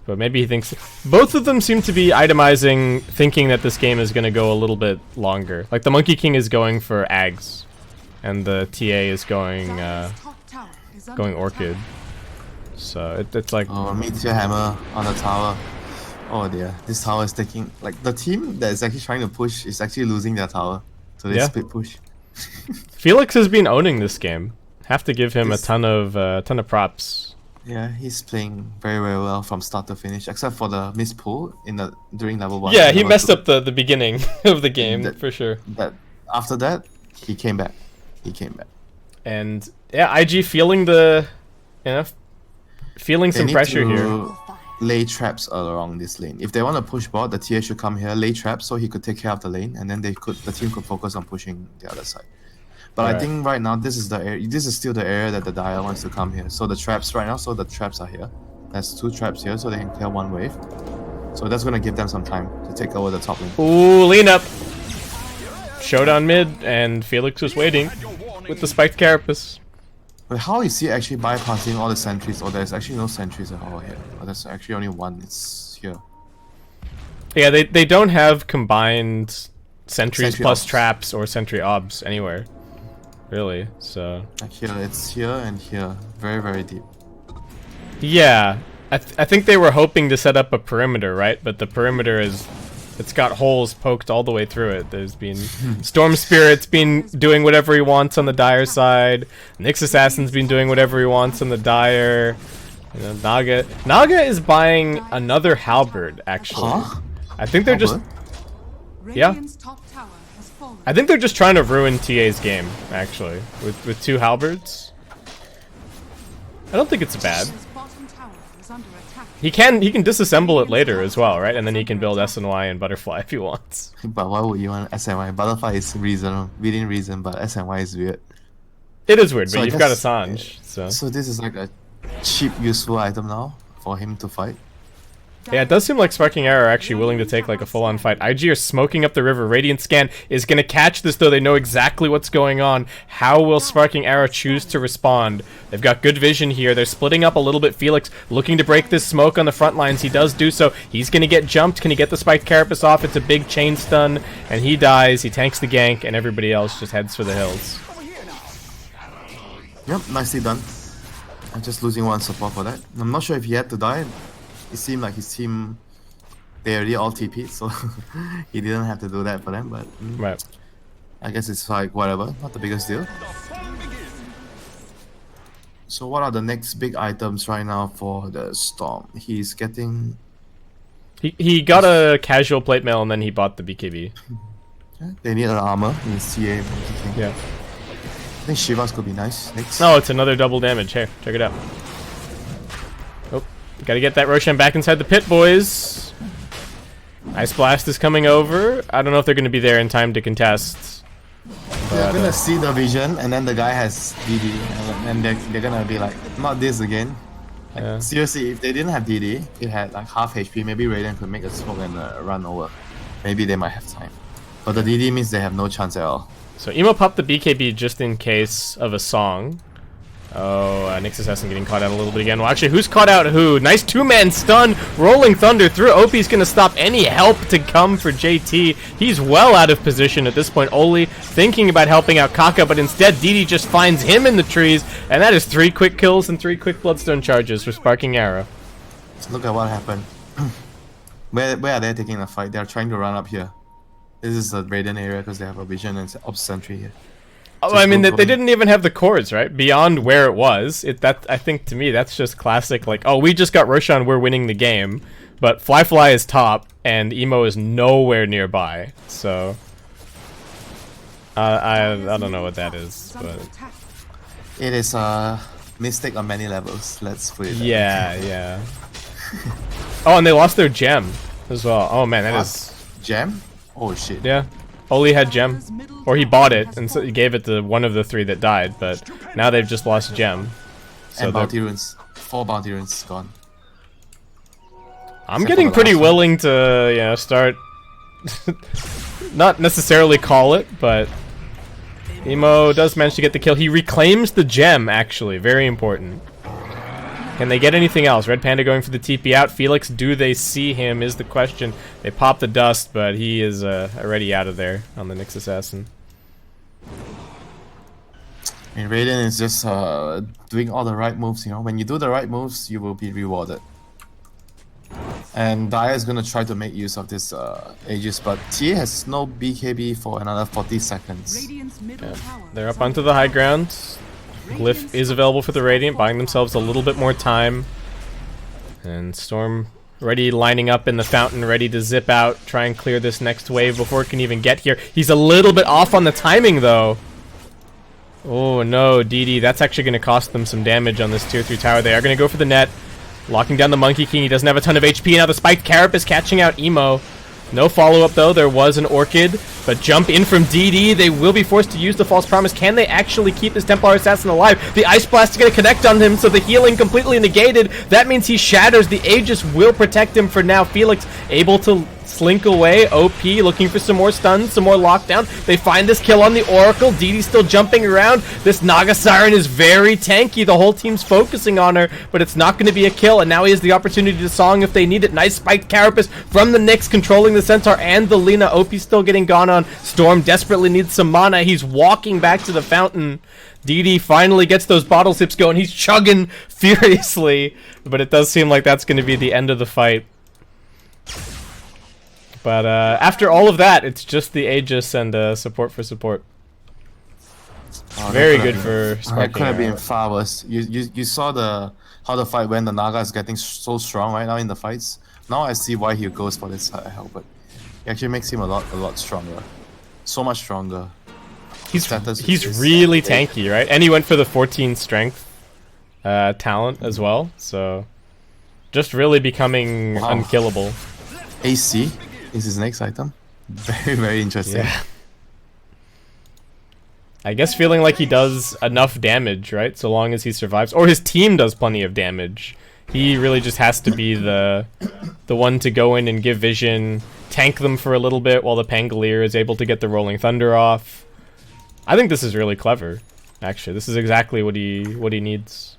But maybe he thinks... Both of them seem to be itemizing, thinking that this game is going to go a little bit longer. Like, the Monkey King is going for Ags. And the TA is going Orchid. So, it's like... Oh, Meteor Hammer on the tower. Oh dear, this tower is taking... Like, the team that is actually trying to push is actually losing their tower. So they split push. Felix has been owning this game. Have to give him a ton of props. Yeah, he's playing very, very well from start to finish, except for the missed pull during level 1. Yeah, he messed up the beginning of the game, for sure. But after that, he came back. And yeah, IG feeling feeling some pressure here. Lay traps along this lane. If they want to push bot, the TA should come here, lay traps, so he could take care of the lane, and then the team could focus on pushing the other side. But I think right now this is still the area that the Dire wants to come here. So the traps right now, the traps are here. There's 2 traps here, so they can clear 1 wave. So that's gonna give them some time to take over the top lane. Ooh, lean up. Showdown mid, and Felix was waiting with the spiked carapace. But how is he actually bypassing all the sentries? Oh, there's actually no sentries at all here. Oh, there's actually only one. It's here. Yeah, they don't have combined sentries plus traps or sentry obs anywhere. Really, so... Like here, it's here and here. Very, very deep. Yeah. I think they were hoping to set up a perimeter, right? But the perimeter is... It's got holes poked all the way through it. There's been... Storm Spirit's been doing whatever he wants on the Dire side. Nyx Assassin's been doing whatever he wants on the Dire. You know, Naga is buying another halberd, actually. Huh? I think they're just... Yeah. I think they're just trying to ruin TA's game, actually, with 2 halberds. I don't think it's bad. He can disassemble it later as well, right? And then he can build SNY and Butterfly if he wants. But why would you want SNY? Butterfly is within reason, but SNY is weird. It is weird, but you've got Assange, so... So this is like a cheap, useful item now for him to fight. Yeah, it does seem like Sparking Arrow are actually willing to take like a full-on fight. IG are smoking up the river. Radiant Scan is going to catch this, though. They know exactly what's going on. How will Sparking Arrow choose to respond? They've got good vision here. They're splitting up a little bit. Felix looking to break this smoke on the front lines. He does do so. He's going to get jumped. Can he get the Spiked Carapace off? It's a big chain stun, and he dies. He tanks the gank, and everybody else just heads for the hills. Yep, nicely done. I'm just losing 1 support for that. I'm not sure if he had to die. It seemed like his team, they already all TP'd, so he didn't have to do that for them, but right. I guess it's like whatever, not the biggest deal. So what are the next big items right now for the Storm? He's getting... He got a casual plate mail and then he bought the BKB. Yeah, they need an armor in his CA. Yeah. I think Shivas could be nice next. Oh, it's another double damage. Here, check it out. Oh. Gotta get that Roshan back inside the pit, boys. Ice Blast is coming over. I don't know if they're gonna be there in time to contest. They're gonna see the vision, and then the guy has DD, and they're gonna be like, not this again. Like, seriously, if they didn't have DD, it had like half HP, maybe Raiden could make a smoke and run over. Maybe they might have time. But the DD means they have no chance at all. So Emo popped the BKB just in case of a song. Oh, Nyx Assassin getting caught out a little bit again. Well, actually, who's caught out who? Nice 2-man stun. Rolling Thunder through. OP's going to stop any help to come for JT. He's well out of position at this point. Oli thinking about helping out Kaka, but instead DD just finds him in the trees. And that is 3 quick kills and 3 quick Bloodstone charges for Sparking Arrow. Look at what happened. Where are they taking the fight? They're trying to run up here. This is the Raiden area because they have a vision and Ops Sentry here. Oh, I mean, they didn't even have the cores, right? Beyond where it was. I think, to me, that's just classic, like, oh, we just got Roshan, we're winning the game. But Fly is top, and Emo is nowhere nearby. So, I don't know what that is, but... It is a mistake on many levels, let's put it that way. Yeah. Oh, and they lost their gem as well. Oh, man, that is... Gem? Oh, shit. Yeah. Oli had gem, or he bought it and so he gave it to one of the 3 that died, but now they've just lost gem. So and bounty runes. 4 bounty runes gone. I'm getting pretty willing to, you know, start not necessarily call it, but Emo does manage to get the kill. He reclaims the gem, actually, very important. Can they get anything else? Red Panda going for the TP out. Felix, do they see him is the question. They pop the dust, but he is already out of there on the Nyx Assassin. And Raiden is just doing all the right moves, you know. When you do the right moves, you will be rewarded. And Daya is gonna try to make use of this Aegis, but TA has no BKB for another 40 seconds. Yeah. They're up onto the high ground. Glyph is available for the Radiant, buying themselves a little bit more time. And Storm ready, lining up in the fountain, ready to zip out, try and clear this next wave before it can even get here. He's a little bit off on the timing, though. Oh no, DD, that's actually going to cost them some damage on this tier 3 tower. They are going to go for the net. Locking down the Monkey King. He doesn't have a ton of HP. Now the spiked Carapace catching out Emo. No follow-up, though. There was an Orchid. But jump in from DD. They will be forced to use the False Promise. Can they actually keep this Templar Assassin alive? The Ice Blast is going to connect on him, so the healing completely negated. That means he shatters. The Aegis will protect him for now. Felix able to slink away. OP looking for some more stuns, some more lockdown. They find this kill on the Oracle. DD still jumping around. This Naga Siren is very tanky. The whole team's focusing on her, but it's not going to be a kill. And now he has the opportunity to song if they need it. Nice spiked Carapace from the Nyx, controlling the Centaur and the Lina. OP still getting gone on. Storm desperately needs some mana. He's walking back to the fountain. DD finally gets those bottle sips going. He's chugging furiously, but it does seem like that's going to be the end of the fight. But after all of that, it's just the Aegis and support for support. Oh, very good for Sparking. It could have been far worse. You saw how the fight went. The Naga is getting so strong right now in the fights. Now I see why he goes for this Helmet. It actually makes him a lot stronger. So much stronger. He's really tanky, right? And he went for the 14 strength talent as well. So just really becoming unkillable. AC is his next item. Very interesting. Yeah. I guess feeling like he does enough damage, right? So long as he survives. Or his team does plenty of damage. He really just has to be the one to go in and give vision, tank them for a little bit while the Pangolier is able to get the Rolling Thunder off. I think this is really clever, actually. This is exactly what he needs.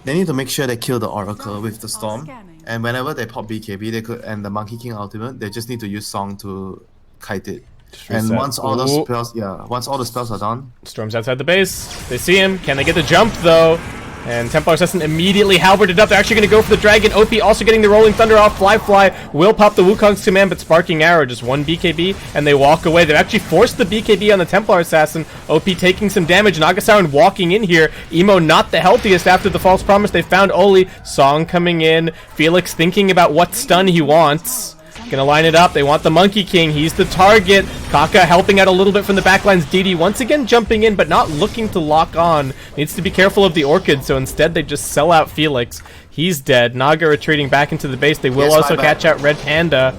They need to make sure they kill the Oracle with the Storm. And whenever they pop BKB, they could, and the Monkey King ultimate, they just need to use Song to kite it. And once all the spells, once all the spells are done, Storm's outside the base. They see him. Can they get the jump though? And Templar Assassin immediately halberded up. They're actually going to go for the Dragon. OP also getting the Rolling Thunder off. Fly will pop the Wukong's command, but Sparking Arrow just one BKB, and they walk away. They've actually forced the BKB on the Templar Assassin. OP taking some damage. Naga Siren walking in here. Emo not the healthiest after the False Promise. They found Oli. Song coming in. Felix thinking about what stun he wants. Gonna line it up. They want the Monkey King. He's the target. Kaka helping out a little bit from the backlines. DD once again jumping in, but not looking to lock on. Needs to be careful of the Orchid, so instead they just sell out Felix. He's dead. Naga retreating back into the base. They will also catch out Red Panda.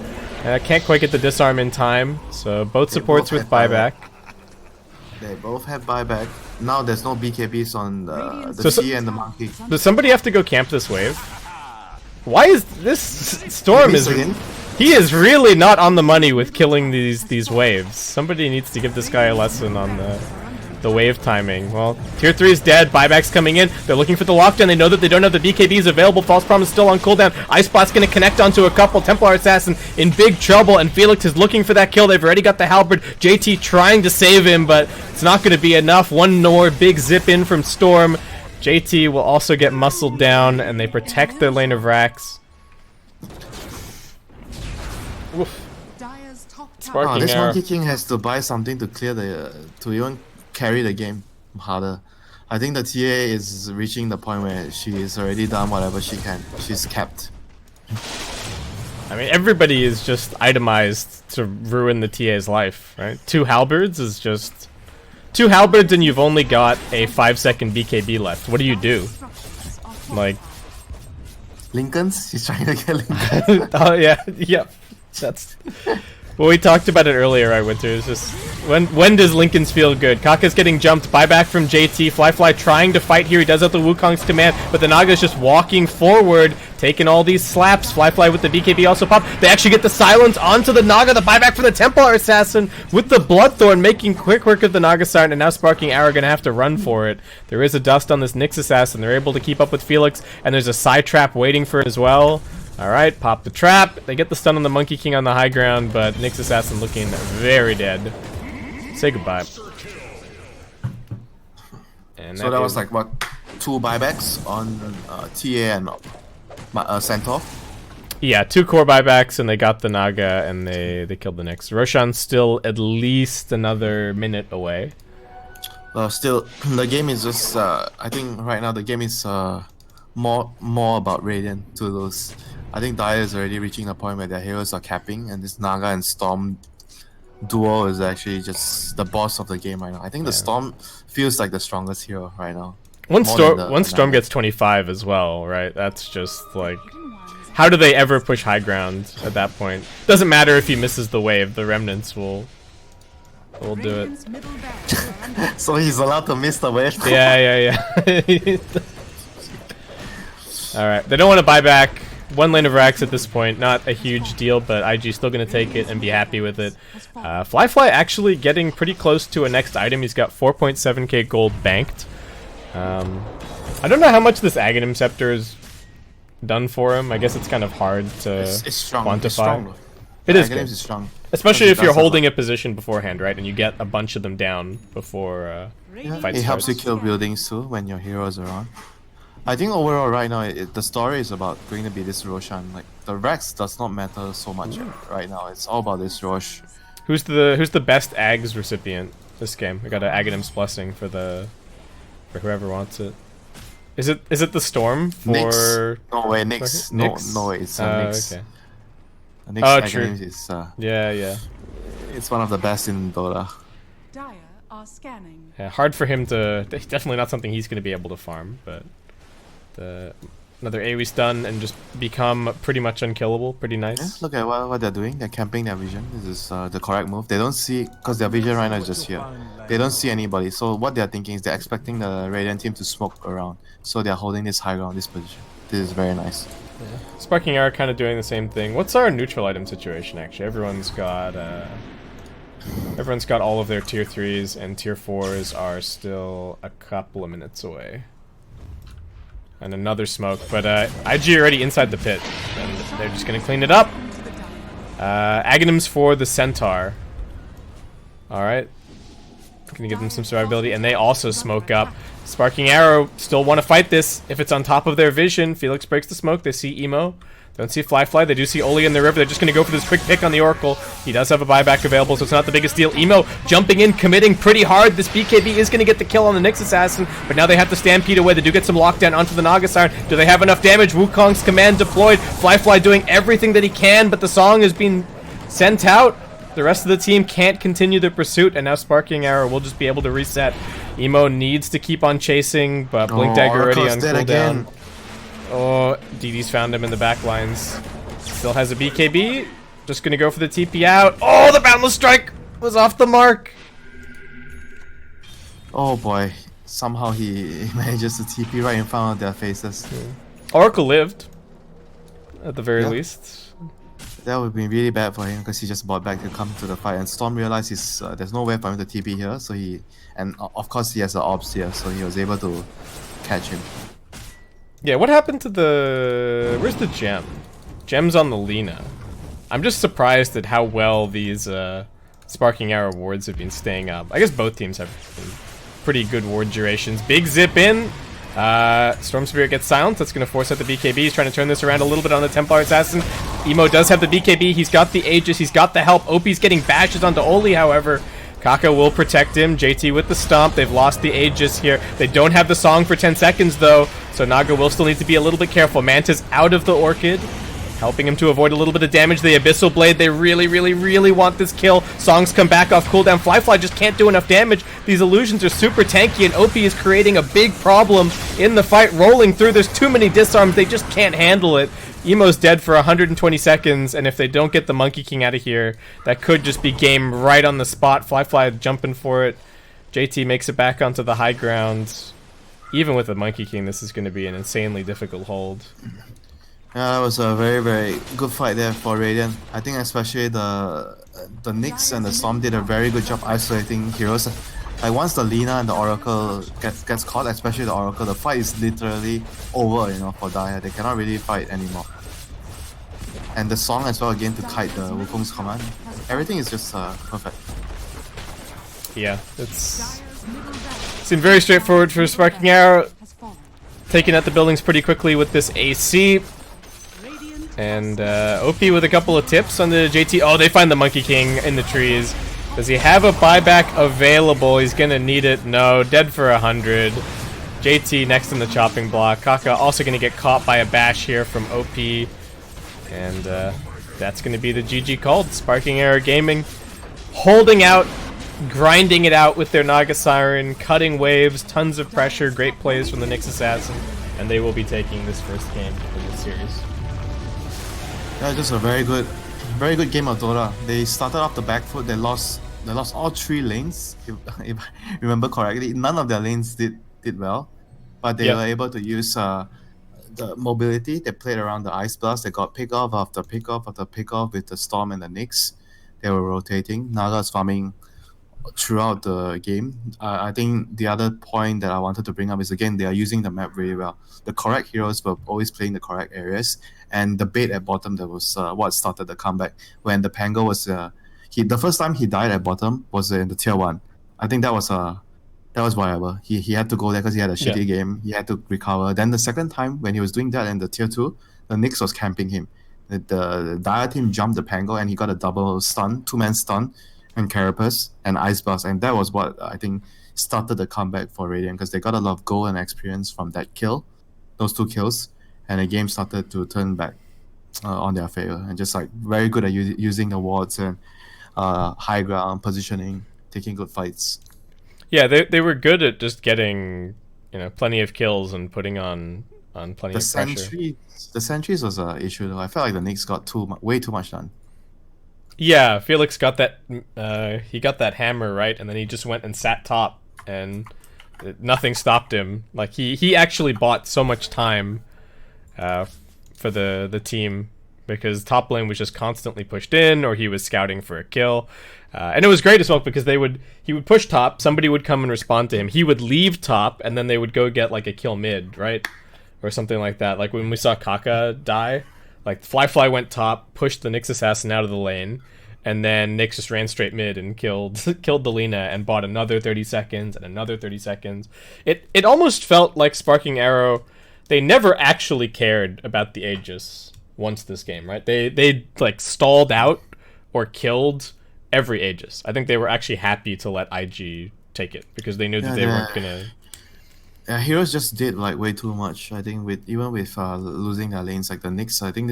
Can't quite get the disarm in time, so both supports with buyback. They both have buyback. Now there's no BKBs on the T and the Monkey. Does somebody have to go camp this wave? Why is this Storm is... He is really not on the money with killing these waves. Somebody needs to give this guy a lesson on the wave timing. Well, tier 3 is dead. Buyback's coming in. They're looking for the lockdown. They know that they don't have the BKBs available. False Promise still on cooldown. Ice Blast's going to connect onto a couple. Templar Assassin in big trouble, and Felix is looking for that kill. They've already got the halberd. JT trying to save him, but it's not going to be enough. One more big zip in from Storm. JT will also get muscled down, and they protect their lane of racks. Oof. This Monkey King has to buy something to clear to even carry the game harder. I think the TA is reaching the point where she is already done whatever she can. She's capped. I mean, everybody is just itemized to ruin the TA's life, right? 2 halberds is just 2 halberds, and you've only got a 5-second BKB left. What do you do? Like Lincolns? She's trying to get Lincoln. Oh yeah, yep. That's Well, we talked about it earlier, right, Winter? It's just when does Lincoln's feel good? Kaka's getting jumped. Buyback from JT. Fly trying to fight here. He does have the Wukong's command, but the Naga's just walking forward, taking all these slaps. Fly with the BKB also pop. They actually get the silence onto the Naga. The buyback from the Templar Assassin with the Bloodthorn, making quick work of the Naga Siren, and now Sparking Arrow gonna have to run for it. There is a dust on this Nyx Assassin. They're able to keep up with Felix, and there's a side trap waiting for it as well. Alright, pop the trap. They get the stun on the Monkey King on the high ground, but Nyx Assassin looking very dead. Say goodbye. And so that was like, what, 2 buybacks on TA and Centaur? Yeah, 2 core buybacks, and they got the Naga, and they killed the Nyx. Roshan's still at least another minute away. Still, the game is just, I think right now the game is more about Radiant to lose. I think Dire is already reaching a point where their heroes are capping, and this Naga and Storm duo is actually just the boss of the game right now. I think the Storm feels like the strongest hero right now. Once Storm gets 25 as well, right? That's just like, how do they ever push high ground at that point? Doesn't matter if he misses the wave, the remnants will do it. So he's allowed to miss the wave? Yeah. Alright, they don't want to buy back. 1 lane of racks at this point, not a huge deal, but IG still going to take it and be happy with it. Fly actually getting pretty close to a next item. He's got 4.7k gold banked. I don't know how much this Aghanim Scepter is done for him. I guess it's kind of hard to quantify. It's strong. It is good. Is strong. Especially if you're holding a position beforehand, right? And you get a bunch of them down before fight starts. It helps you kill buildings too when your heroes are on. I think overall right now the story is about going to be this Roshan. Like the Rex does not matter so much right now. It's all about this Rosh. Who's the best Ags recipient this game? We got an Aghanim's Blessing for whoever wants it. Is it the Storm for Nyx? No way, Nyx. No way, it's Nyx. Okay. Nyx true. Is, yeah. It's one of the best in Dota. Dire are scanning. Yeah, hard for him to. Definitely not something he's going to be able to farm, but another AoE stun and just become pretty much unkillable. Pretty nice. Yeah, look at what they're doing. They're camping their vision. This is the correct move. They don't see, because their vision right now is just here. They don't see anybody. So what they're thinking is they're expecting the Radiant team to smoke around. So they're holding this high ground, this position. This is very nice. Yeah. Sparking Arrow kind of doing the same thing. What's our neutral item situation actually? Everyone's got all of their tier 3s, and tier 4s are still a couple of minutes away. And another smoke, but IG already inside the pit, and they're just gonna clean it up. Aghanim's for the Centaur. Alright. Gonna give them some survivability, and they also smoke up. Sparking Arrow still want to fight this if it's on top of their vision. Felix breaks the smoke. They see Emo. Don't see Fly. They do see Oli in the river. They're just going to go for this quick pick on the Oracle. He does have a buyback available, so it's not the biggest deal. Emo jumping in, committing pretty hard. This BKB is going to get the kill on the Nyx Assassin, but now they have to stampede away. They do get some lockdown onto the Naga Siren. Do they have enough damage? Wukong's command deployed. Fly doing everything that he can, but the song is being sent out. The rest of the team can't continue the pursuit, and now Sparking Arrow will just be able to reset. Emo needs to keep on chasing, but Blink Dagger already on cooldown. Oh, DD's found him in the back lines. Still has a BKB. Just gonna go for the TP out. Oh, the Boundless Strike was off the mark. Oh boy. Somehow he manages to TP right in front of their faces. Yeah. Oracle lived, at the very least. That would be really bad for him because he just bought back to come to the fight, and Storm realized there's no way for him to TP here, so of course he has the orbs here, so he was able to catch him. Yeah, what happened to where's the gem? Gem's on the Lina. I'm just surprised at how well these Sparking Arrow wards have been staying up. I guess both teams have pretty good ward durations. Big zip in. Storm Spirit gets silenced. That's going to force out the BKB. He's trying to turn this around a little bit on the Templar Assassin. Emo does have the BKB. He's got the Aegis. He's got the help. OP's getting bashes onto Oli, however. Kaka will protect him. JT with the stomp. They've lost the Aegis here. They don't have the song for 10 seconds, though, so Naga will still need to be a little bit careful. Manta's out of the Orchid. helping him to avoid a little bit of damage. The Abyssal Blade, they really, really, really want this kill. Songs come back off cooldown. Fly just can't do enough damage. These illusions are super tanky, and OP is creating a big problem in the fight, rolling through. There's too many disarms. They just can't handle it. Emo's dead for 120 seconds, and if they don't get the Monkey King out of here, that could just be game right on the spot. Fly jumping for it. JT makes it back onto the high ground. Even with the Monkey King, this is going to be an insanely difficult hold. Yeah, that was a very, very good fight there for Radiant. I think especially the Nyx and the Storm did a very good job isolating heroes. Like once the Lina and the Oracle gets caught, especially the Oracle, the fight is literally over, you know, for Daya. They cannot really fight anymore. And the song as well again to kite the Wukong's command. Everything is just perfect. Yeah, it's seemed very straightforward for Sparking Arrow. Taking out the buildings pretty quickly with this AC. And OP with a couple of tips on the JT. Oh, they find the Monkey King in the trees. Does he have a buyback available? He's gonna need it. No, dead for 100. JT next in the chopping block. Kaka also gonna get caught by a bash here from OP. And that's gonna be the GG called. Sparking Arrow Gaming holding out, grinding it out with their Naga Siren, cutting waves, tons of pressure, great plays from the Nyx Assassin, and they will be taking this first game in this series. Yeah, just a very good game of Dota. They started off the back foot. They lost all 3 lanes, if I remember correctly. None of their lanes did well, but they were able to use the mobility. They played around the Ice Blast. They got pick off after pick off after pick off with the Storm and the Nyx. They were rotating. Naga's farming throughout the game. I think the other point that I wanted to bring up is, again, they are using the map really well. The correct heroes were always playing the correct areas, and the bait at bottom, that was what started the comeback. When the Pango was the first time he died at bottom was in the tier 1. I think that was viable. He had to go there because he had a shitty game. He had to recover. Then the second time when he was doing that in the tier 2, the Nyx was camping him. The Dire team jumped the Pango and he got a double stun, 2-man stun, and Carapace and Ice Blast, and that was what I think started the comeback for Radiant, because they got a lot of gold and experience from that kill, those 2 kills, and the game started to turn back on their favor, and just like very good at using the wards and high ground positioning, taking good fights. Yeah, they were good at just getting, you know, plenty of kills and putting on plenty of pressure. The sentries was an issue though. I felt like the Nyx got way too much done. Yeah, Felix got that. He got that hammer right, and then he just went and sat top, and nothing stopped him. Like he actually bought so much time for the team, because top lane was just constantly pushed in, or he was scouting for a kill, and it was great as well because he would push top, somebody would come and respond to him, he would leave top, and then they would go get like a kill mid, right, or something like that. Like when we saw Kaka die. Like, Fly went top, pushed the Nyx Assassin out of the lane, and then Nyx just ran straight mid and killed the Lina and bought another 30 seconds and another 30 seconds. It almost felt like Sparking Arrow, they never actually cared about the Aegis once this game, right? They like stalled out or killed every Aegis. I think they were actually happy to let IG take it because they knew that they weren't gonna... Yeah, heroes just did like way too much. I think even with losing their lanes like the Nyx, I think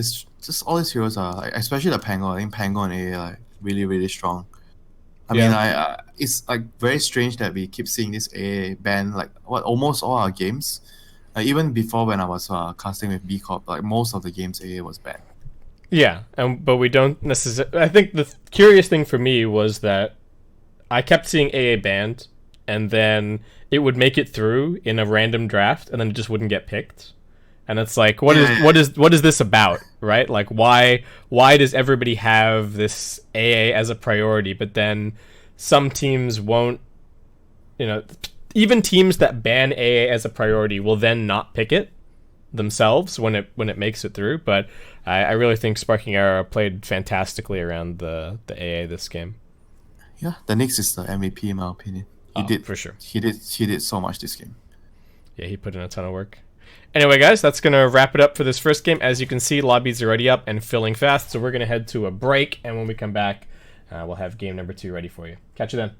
all these heroes are, like, especially the Pango. I think Pango and A are like really, really strong. I mean, it's like very strange that we keep seeing this A ban like almost all our games. Even before when I was casting with B Corp, like most of the games A was banned. Yeah, but we don't necessarily. I think the curious thing for me was that I kept seeing AA banned, and then it would make it through in a random draft, and then it just wouldn't get picked. And it's like, what is this about, right? Like, why does everybody have this AA as a priority, but then some teams won't, you know, even teams that ban AA as a priority will then not pick it themselves when it makes it through. But I really think Sparking Arrow played fantastically around the AA this game. Yeah, the Nyx is the MVP in my opinion. He did for sure. He did so much this game. Yeah, he put in a ton of work. Anyway, guys, that's going to wrap it up for this first game. As you can see, lobbies are already up and filling fast, so we're going to head to a break, and when we come back, we'll have game number 2 ready for you. Catch you then.